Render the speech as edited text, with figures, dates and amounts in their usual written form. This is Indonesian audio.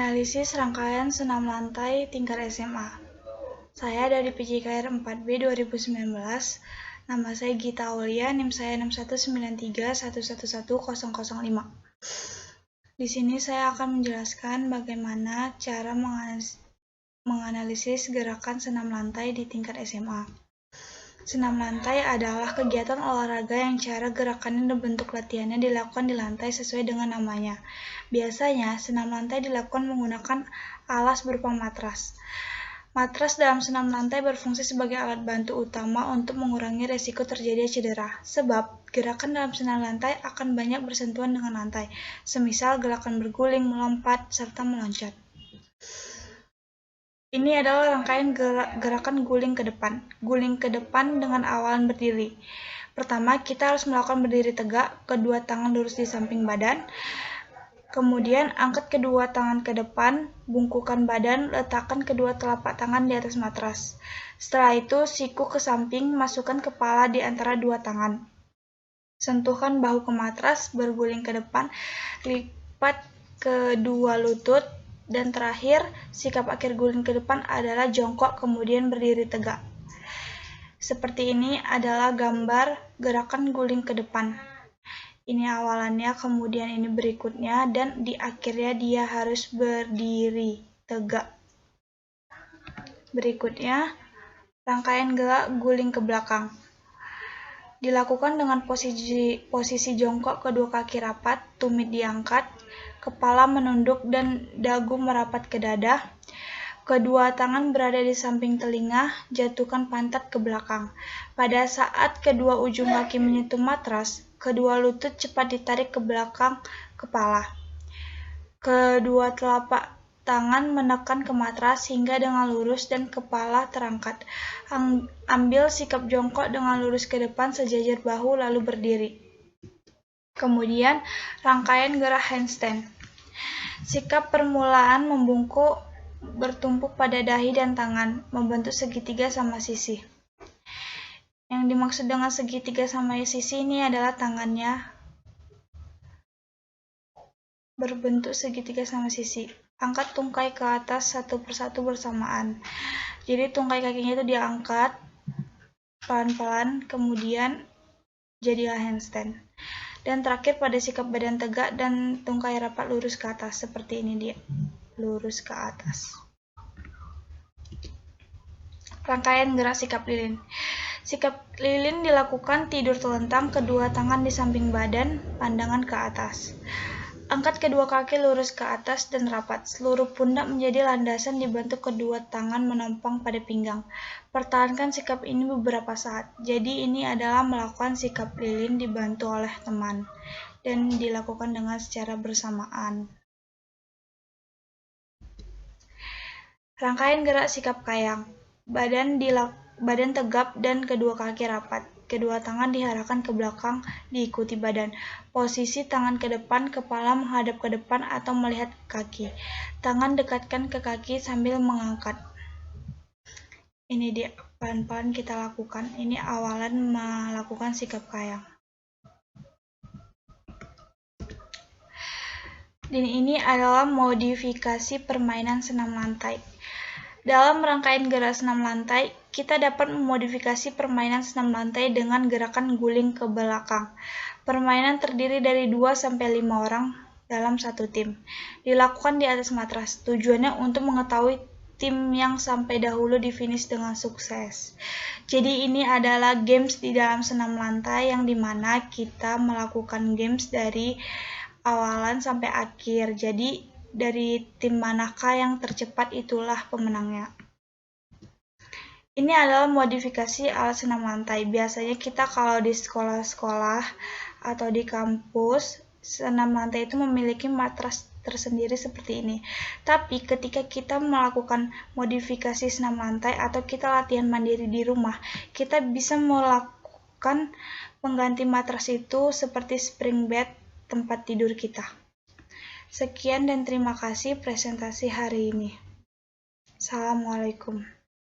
Analisis rangkaian senam lantai tingkat SMA. Saya dari PJKR 4B 2019. Nama saya Gita Aulia, NIM saya 6193111005. Di sini saya akan menjelaskan bagaimana cara menganalisis gerakan senam lantai di tingkat SMA. Senam lantai adalah kegiatan olahraga yang cara gerakannya dan bentuk latihannya dilakukan di lantai sesuai dengan namanya. Biasanya, senam lantai dilakukan menggunakan alas berupa matras. Matras dalam senam lantai berfungsi sebagai alat bantu utama untuk mengurangi resiko terjadinya cedera, sebab gerakan dalam senam lantai akan banyak bersentuhan dengan lantai, semisal gerakan berguling, melompat, serta meloncat. Ini adalah rangkaian gerakan guling ke depan. Guling ke depan dengan awalan berdiri. Pertama, kita harus melakukan berdiri tegak, kedua tangan lurus di samping badan. Kemudian, angkat kedua tangan ke depan, bungkukan badan, letakkan kedua telapak tangan di atas matras. Setelah itu, siku ke samping, masukkan kepala di antara dua tangan. Sentuhkan bahu ke matras, berguling ke depan, lipat kedua lutut, dan terakhir, sikap akhir guling ke depan adalah jongkok kemudian berdiri tegak. Seperti ini adalah gambar gerakan guling ke depan. Ini awalannya, kemudian ini berikutnya, dan di akhirnya dia harus berdiri tegak. Berikutnya, rangkaian gerak guling ke belakang. Dilakukan dengan posisi jongkok, kedua kaki rapat, tumit diangkat, kepala menunduk dan dagu merapat ke dada. Kedua tangan berada di samping telinga, jatuhkan pantat ke belakang. Pada saat kedua ujung kaki menyentuh matras, kedua lutut cepat ditarik ke belakang kepala. Kedua telapak tangan menekan ke matras hingga dengan lurus dan kepala terangkat. Ambil sikap jongkok dengan lurus ke depan sejajar bahu lalu berdiri. Kemudian, rangkaian gerak handstand. Sikap permulaan membungkuk bertumpuk pada dahi dan tangan, membentuk segitiga sama sisi. Yang dimaksud dengan segitiga sama sisi ini adalah tangannya berbentuk segitiga sama sisi. Angkat tungkai ke atas satu persatu bersamaan. Jadi tungkai kakinya itu diangkat pelan-pelan, kemudian jadilah handstand. Dan terakhir pada sikap badan tegak dan tungkai rapat lurus ke atas. Seperti ini dia, lurus ke atas. Rangkaian gerak sikap lilin. Sikap lilin dilakukan tidur telentang, kedua tangan di samping badan, pandangan ke atas. Angkat kedua kaki lurus ke atas dan rapat. Seluruh pundak menjadi landasan dibantu kedua tangan menopang pada pinggang. Pertahankan sikap ini beberapa saat. Jadi ini adalah melakukan sikap lilin dibantu oleh teman dan dilakukan dengan secara bersamaan. Rangkaian gerak sikap kayang. Badan tegap dan kedua kaki rapat. Kedua tangan diarahkan ke belakang, diikuti badan. Posisi tangan ke depan, kepala menghadap ke depan atau melihat kaki. Tangan dekatkan ke kaki sambil mengangkat. Ini dia, pelan-pelan kita lakukan. Ini awalan melakukan sikap kayang. Dan ini adalah modifikasi permainan senam lantai. Dalam rangkaian gerak senam lantai, kita dapat memodifikasi permainan senam lantai dengan gerakan guling ke belakang. Permainan terdiri dari 2-5 orang dalam satu tim. Dilakukan di atas matras. Tujuannya untuk mengetahui tim yang sampai dahulu di finish dengan sukses. Jadi ini adalah games di dalam senam lantai yang dimana kita melakukan games dari awalan sampai akhir. Jadi dari tim manakah yang tercepat itulah pemenangnya. Ini adalah modifikasi alat senam lantai. Biasanya kita kalau di sekolah-sekolah atau di kampus, senam lantai itu memiliki matras tersendiri seperti ini. Tapi ketika kita melakukan modifikasi senam lantai atau kita latihan mandiri di rumah, kita bisa melakukan pengganti matras itu seperti spring bed tempat tidur kita. Sekian dan terima kasih presentasi hari ini. Assalamualaikum.